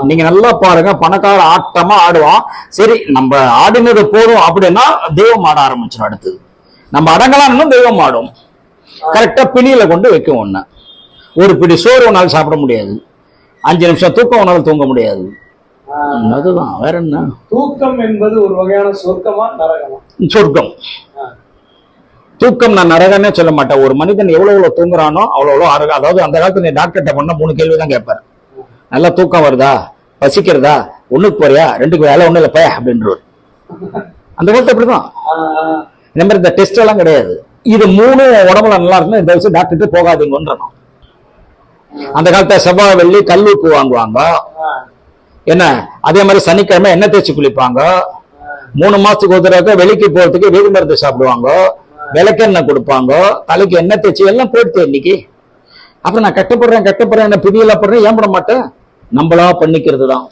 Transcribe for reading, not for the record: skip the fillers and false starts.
நீங்க நல்லா பாருங்க, பணக்கார ஆட்டமா ஆடுவான். சரி நம்ம ஆடினது போதும் அப்படின்னா தெய்வம் ஆட ஆரம்பிச்சிடும். அடுத்தது நம்ம அடங்கலாம், தெய்வம் ஆடும். கரெக்டா பிணியில கொண்டு வைக்கும். ஒண்ணு, ஒரு பிடி சோறு உன்னால சாப்பிட முடியாது, 5 நிமிஷம் தூக்கம் உன்னால தூங்க முடியாது. அதுதான், வேற என்ன. தூக்கம் என்பது ஒரு வகையான சொர்க்கமா நரகமா? சொர்க்கம். தூக்கம் நான் நரகன்னே சொல்ல மாட்டேன். ஒரு மனிதன் எவ்வளவு தூங்குறானோ அவ்வளவு ஆரோக்கியம். அதாவது அந்த காலத்துல டாக்டர்கிட்ட பண்ண 3 கேள்விதான் கேட்பாரு. நல்லா தூக்கம் வருதா, பசிக்கிறதா, ஒண்ணுக்கு போறியா, 2க்கு வேலை ஒண்ணு இல்ல பய அப்படின்றவர். அந்த காலத்துல அப்படிதான். இந்த மாதிரி இந்த டெஸ்ட் எல்லாம் கிடையாது. இது 3 உடம்புல நல்லா இருக்குன்னு இந்த விஷயம் டாக்டர்கிட்ட போகாதீங்கன்றோம். அந்த காலத்துல செவ்வாய் வெள்ளி கல் உப்பு வாங்குவாங்க. என்ன, அதே மாதிரி சனிக்கிழமை எண்ணெய் தேய்ச்சி குளிப்பாங்க. 3 மாசத்துக்கு ஒரு தடவை வெளிக்கு போறதுக்கு வீடு மருந்து சாப்பிடுவாங்க, விளக்கெண்ணெய் கொடுப்பாங்க, தலைக்கு எண்ணெய் தேய்ச்சி எல்லாம் போயிடுது இன்னைக்கு. அப்புறம் நான் கட்டப்படுறேன் என்ன பிடியெல்லாம் படுறேன், ஏன் பட மாட்டேன். நம்மளா பண்ணிக்கிறது தான்.